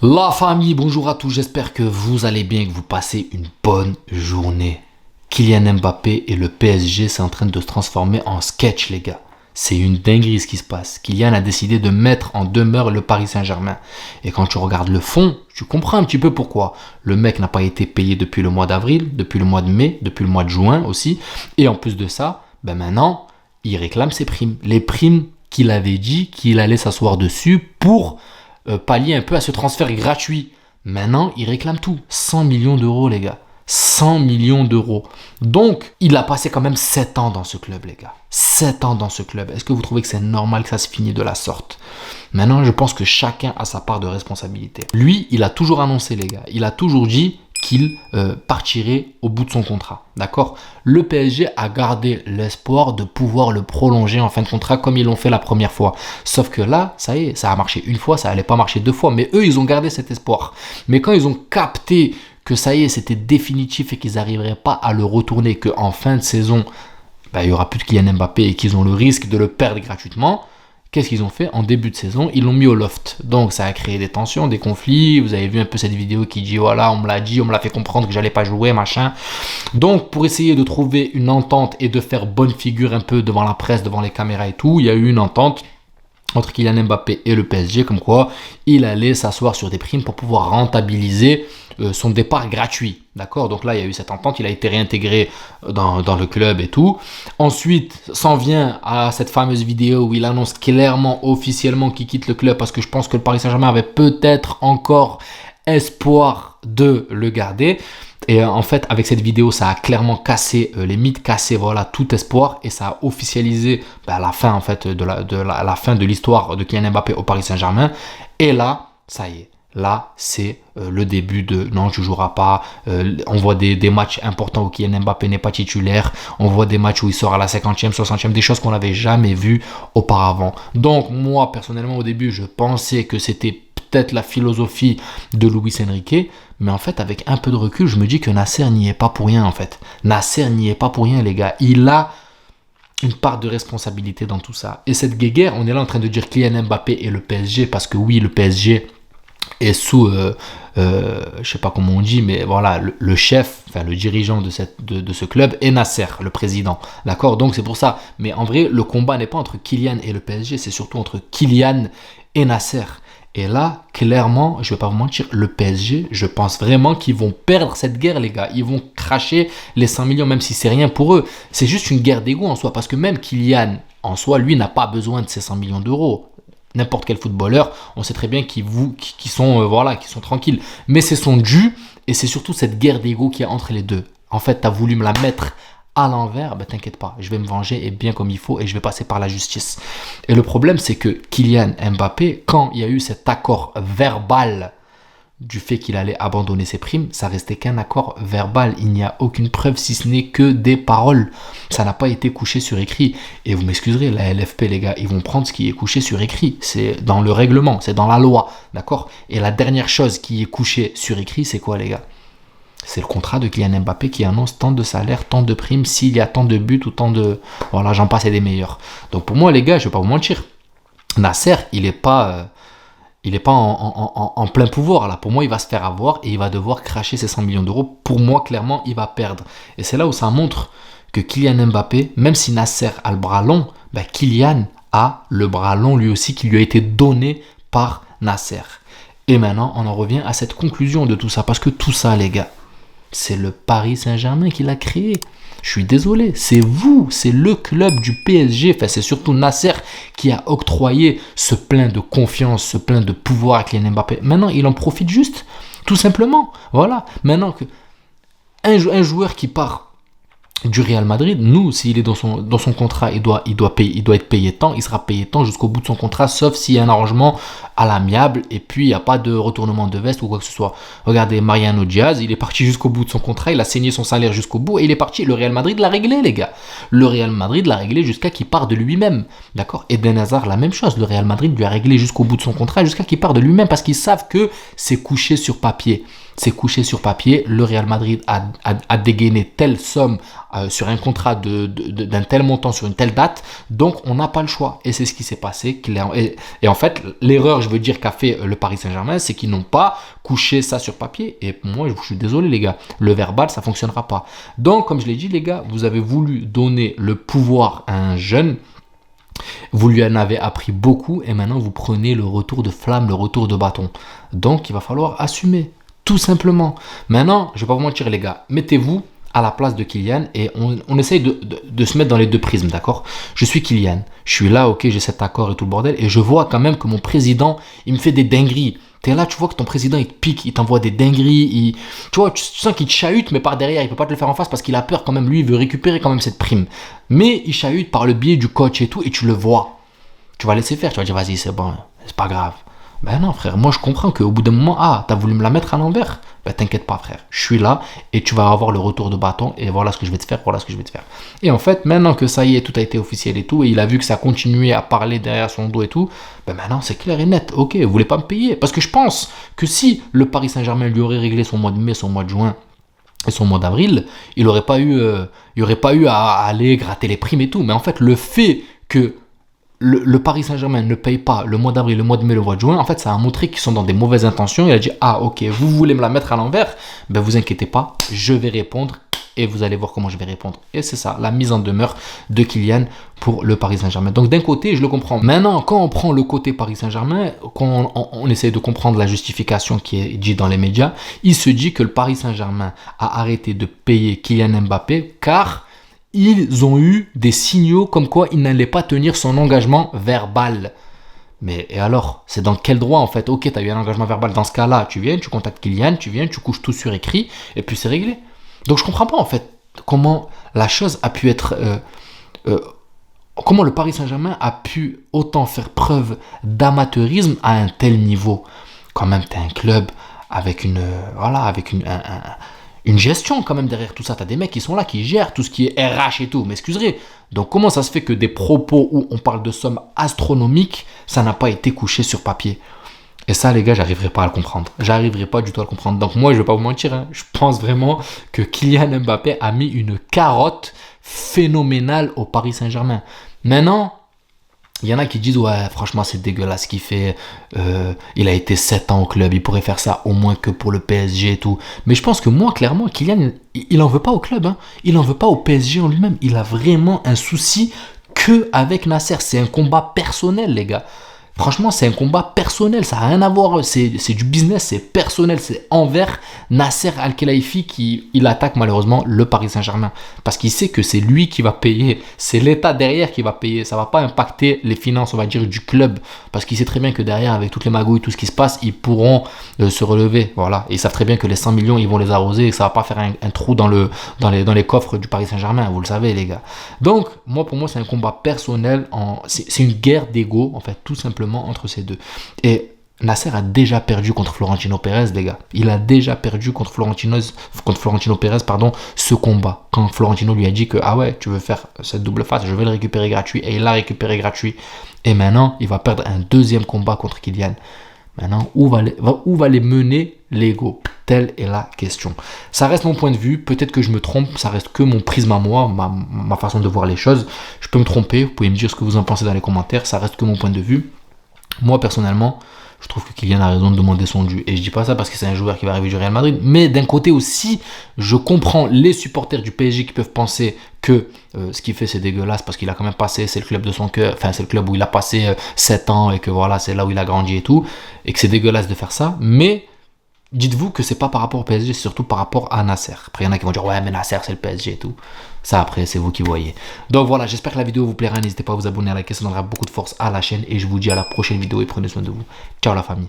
La famille, bonjour à tous, j'espère que vous allez bien et que vous passez une bonne journée. Kylian Mbappé et le PSG, c'est en train de se transformer en sketch, les gars. C'est une dinguerie ce qui se passe. Kylian a décidé de mettre en demeure le Paris Saint-Germain. Et quand tu regardes le fond, tu comprends un petit peu pourquoi. Le mec n'a pas été payé depuis le mois d'avril, depuis le mois de mai, depuis le mois de juin aussi. Et en plus de ça, maintenant, il réclame ses primes. Les primes qu'il avait dit qu'il allait s'asseoir dessus pour pallier un peu à ce transfert gratuit. Maintenant, il réclame tout. 100 millions d'euros, les gars. 100 millions d'euros. Donc, il a passé quand même 7 ans dans ce club, les gars. 7 ans dans ce club. Est-ce que vous trouvez que c'est normal que ça se finisse de la sorte? Maintenant, je pense que chacun a sa part de responsabilité. Lui, il a toujours annoncé, les gars. Il a toujours dit qu'il partirait au bout de son contrat. D'accord? Le PSG a gardé l'espoir de pouvoir le prolonger en fin de contrat comme ils l'ont fait la première fois. Sauf que là, ça y est, ça a marché une fois, ça n'allait pas marcher deux fois. Mais eux, ils ont gardé cet espoir. Mais quand ils ont capté que ça y est, c'était définitif et qu'ils n'arriveraient pas à le retourner, qu'en fin de saison, il n'y aura plus de Kylian Mbappé et qu'ils ont le risque de le perdre gratuitement, qu'est-ce qu'ils ont fait? En début de saison, ils l'ont mis au loft. Donc ça a créé des tensions, des conflits. Vous avez vu un peu cette vidéo qui dit voilà, on me l'a dit, on me l'a fait comprendre que j'allais pas jouer, machin. Donc pour essayer de trouver une entente et de faire bonne figure un peu devant la presse, devant les caméras et tout, il y a eu une entente entre Kylian Mbappé et le PSG, comme quoi il allait s'asseoir sur des primes pour pouvoir rentabiliser son départ gratuit. D'accord? Donc là, il y a eu cette entente, il a été réintégré dans le club et tout. Ensuite, s'en vient à cette fameuse vidéo où il annonce clairement, officiellement qu'il quitte le club parce que je pense que le Paris Saint-Germain avait peut-être encore espoir de le garder. Et en fait, avec cette vidéo, ça a clairement cassé les mythes, cassé voilà, tout espoir et ça a officialisé la fin en fait de la fin de l'histoire de Kylian Mbappé au Paris Saint-Germain. Et là, ça y est. Là, c'est le début de non, tu ne joueras pas. On voit des matchs importants où Kylian Mbappé n'est pas titulaire. On voit des matchs où il sort à la 50e, 60e, des choses qu'on n'avait jamais vues auparavant. Donc, moi, personnellement, au début, je pensais que c'était peut-être la philosophie de Luis Enrique. Mais en fait, avec un peu de recul, je me dis que Nasser n'y est pas pour rien, en fait. Nasser n'y est pas pour rien, les gars. Il a une part de responsabilité dans tout ça. Et cette guéguerre, on est là en train de dire Kylian Mbappé et le PSG, parce que oui, le PSG est sous, je sais pas comment on dit, mais voilà, le chef, enfin le dirigeant de ce club est Nasser, le président. D'accord? Donc c'est pour ça. Mais en vrai, le combat n'est pas entre Kylian et le PSG, c'est surtout entre Kylian et Nasser. Et là, clairement, je vais pas vous mentir, le PSG, je pense vraiment qu'ils vont perdre cette guerre, les gars. Ils vont cracher les 100 millions, même si c'est rien pour eux. C'est juste une guerre d'ego en soi, parce que même Kylian, en soi, lui, n'a pas besoin de ces 100 millions d'euros. N'importe quel footballeur, on sait très bien qu'ils sont tranquilles. Mais c'est son dû et c'est surtout cette guerre d'ego qu'il y a entre les deux. En fait, tu as voulu me la mettre à l'envers, t'inquiète pas, je vais me venger et bien comme il faut et je vais passer par la justice. Et le problème, c'est que Kylian Mbappé, quand il y a eu cet accord verbal du fait qu'il allait abandonner ses primes, ça restait qu'un accord verbal. Il n'y a aucune preuve si ce n'est que des paroles. Ça n'a pas été couché sur écrit. Et vous m'excuserez, la LFP, les gars, ils vont prendre ce qui est couché sur écrit. C'est dans le règlement, c'est dans la loi, d'accord? Et la dernière chose qui est couchée sur écrit, c'est quoi, les gars? C'est le contrat de Kylian Mbappé qui annonce tant de salaire, tant de primes, s'il y a tant de buts ou tant de... Voilà, j'en passe et des meilleurs. Donc pour moi, les gars, je ne vais pas vous mentir. Nasser, il n'est pas en plein pouvoir là. Pour moi, il va se faire avoir et il va devoir cracher ses 100 millions d'euros. Pour moi, clairement, il va perdre. Et c'est là où ça montre que Kylian Mbappé, même si Nasser a le bras long, Kylian a le bras long lui aussi qui lui a été donné par Nasser. Et maintenant, on en revient à cette conclusion de tout ça. Parce que tout ça, les gars, c'est le Paris Saint-Germain qui l'a créé. Je suis désolé, c'est vous, c'est le club du PSG. Enfin, c'est surtout Nasser qui a octroyé ce plein de confiance, ce plein de pouvoir à Kylian Mbappé. Maintenant, il en profite juste, tout simplement. Voilà. Maintenant que un joueur qui part du Real Madrid, nous, s'il est dans son contrat, il doit être payé tant, il sera payé tant jusqu'au bout de son contrat, sauf s'il y a un arrangement à l'amiable et puis il n'y a pas de retournement de veste ou quoi que ce soit. Regardez Mariano Diaz, il est parti jusqu'au bout de son contrat, il a saigné son salaire jusqu'au bout et il est parti. Le Real Madrid l'a réglé, les gars. Le Real Madrid l'a réglé jusqu'à qu'il parte de lui-même. D'accord? Eden Hazard, la même chose. Le Real Madrid lui a réglé jusqu'au bout de son contrat jusqu'à qu'il parte de lui-même parce qu'ils savent que c'est couché sur papier. C'est couché sur papier. Le Real Madrid a dégainé telle somme sur un contrat d'un tel montant sur une telle date, donc on n'a pas le choix. Et c'est ce qui s'est passé. Et en fait, l'erreur, je veux dire, qu'a fait le Paris Saint-Germain, c'est qu'ils n'ont pas couché ça sur papier. Et moi, je suis désolé les gars, le verbal, ça fonctionnera pas. Donc, comme je l'ai dit les gars, vous avez voulu donner le pouvoir à un jeune. Vous lui en avez appris beaucoup et maintenant vous prenez le retour de flamme, le retour de bâton. Donc il va falloir assumer, tout simplement. Maintenant, je ne vais pas vous mentir les gars, mettez-vous à la place de Kylian et on essaye de se mettre dans les deux prismes, d'accord? Je suis Kylian, je suis là, ok, j'ai cet accord et tout le bordel et je vois quand même que mon président, il me fait des dingueries. T'es là, tu vois que ton président, il te pique, il t'envoie des dingueries, tu vois, tu sens qu'il te chahute, mais par derrière, il peut pas te le faire en face parce qu'il a peur quand même, lui, il veut récupérer quand même cette prime. Mais il chahute par le biais du coach et tout, et tu le vois. Tu vas laisser faire, tu vas dire, vas-y, c'est bon, c'est pas grave. Ben non, frère, moi je comprends qu'au bout d'un moment, t'as voulu me la mettre à l'envers. Ben t'inquiète pas, frère, je suis là et tu vas avoir le retour de bâton et voilà ce que je vais te faire, voilà ce que je vais te faire. Et en fait, maintenant que ça y est, tout a été officiel et tout, et il a vu que ça continuait à parler derrière son dos et tout, ben maintenant c'est clair et net, ok, vous voulez pas me payer. Parce que je pense que si le Paris Saint-Germain lui aurait réglé son mois de mai, son mois de juin et son mois d'avril, il n'aurait pas eu à aller gratter les primes et tout. Mais en fait, le fait que le Paris Saint-Germain ne paye pas le mois d'avril, le mois de mai, le mois de juin, en fait, ça a montré qu'ils sont dans des mauvaises intentions. Il a dit, ok, vous voulez me la mettre à l'envers, ben vous inquiétez pas, je vais répondre et vous allez voir comment je vais répondre. Et c'est ça, la mise en demeure de Kylian pour le Paris Saint-Germain. Donc d'un côté, je le comprends. Maintenant, quand on prend le côté Paris Saint-Germain, quand on essaie de comprendre la justification qui est dite dans les médias, il se dit que le Paris Saint-Germain a arrêté de payer Kylian Mbappé car ils ont eu des signaux comme quoi il n'allait pas tenir son engagement verbal. Mais et alors, c'est dans quel droit en fait? Ok, tu as eu un engagement verbal, dans ce cas-là, tu viens, tu contactes Kylian, tu viens, tu couches tout sur écrit, et puis c'est réglé. Donc je comprends pas en fait comment la chose a pu être... comment le Paris Saint-Germain a pu autant faire preuve d'amateurisme à un tel niveau. Quand même, tu es un club avec une gestion quand même derrière tout ça. Tu as des mecs qui sont là, qui gèrent tout ce qui est RH et tout, m'excuserez. Donc comment ça se fait que des propos où on parle de sommes astronomiques, ça n'a pas été couché sur papier? Et ça, les gars, j'arriverai pas à le comprendre. J'arriverai pas du tout à le comprendre. Donc moi, je vais pas vous mentir, hein, je pense vraiment que Kylian Mbappé a mis une carotte phénoménale au Paris Saint-Germain. Maintenant, il y en a qui disent, ouais, franchement, c'est dégueulasse ce qu'il fait. Il a été 7 ans au club, il pourrait faire ça au moins que pour le PSG et tout. Mais je pense que moi, clairement, Kylian, il en veut pas au club. Hein. Il en veut pas au PSG en lui-même. Il a vraiment un souci que avec Nasser. C'est un combat personnel, les gars. Franchement, c'est un combat personnel, ça n'a rien à voir, c'est du business, c'est personnel, c'est envers Nasser Al-Khelaifi qui il attaque malheureusement le Paris Saint-Germain. Parce qu'il sait que c'est lui qui va payer, c'est l'État derrière qui va payer, ça ne va pas impacter les finances, on va dire, du club. Parce qu'il sait très bien que derrière, avec toutes les magouilles, tout ce qui se passe, ils pourront se relever. Voilà. Et ils savent très bien que les 100 millions, ils vont les arroser et que ça ne va pas faire un trou dans les coffres du Paris Saint-Germain, vous le savez les gars. Donc, pour moi, c'est un combat personnel, c'est une guerre d'ego, en fait, tout simplement entre ces deux. Et Nasser a déjà perdu contre Florentino Pérez, les gars. Il a déjà perdu contre Florentino Pérez, ce combat. Quand Florentino lui a dit que, ah ouais, tu veux faire cette double face, je vais le récupérer gratuit. Et il l'a récupéré gratuit. Et maintenant, il va perdre un deuxième combat contre Kylian. Maintenant, où va les mener l'ego? Telle est la question. Ça reste mon point de vue. Peut-être que je me trompe. Ça reste que mon prisme à moi, ma façon de voir les choses. Je peux me tromper. Vous pouvez me dire ce que vous en pensez dans les commentaires. Ça reste que mon point de vue. Moi, personnellement, je trouve que Kylian a raison de demander son dû. Et je dis pas ça parce que c'est un joueur qui va arriver du Real Madrid. Mais d'un côté aussi, je comprends les supporters du PSG qui peuvent penser que ce qu'il fait, c'est dégueulasse parce qu'il a quand même passé, c'est le club de son cœur, enfin, c'est le club où il a passé 7 ans et que voilà, c'est là où il a grandi et tout. Et que c'est dégueulasse de faire ça. Mais dites-vous que c'est pas par rapport au PSG, c'est surtout par rapport à Nasser. Après, il y en a qui vont dire, ouais, mais Nasser, c'est le PSG et tout. Ça, après, c'est vous qui voyez. Donc voilà, j'espère que la vidéo vous plaira. N'hésitez pas à vous abonner, à liker, ça donnera beaucoup de force à la chaîne. Et je vous dis à la prochaine vidéo et prenez soin de vous. Ciao la famille.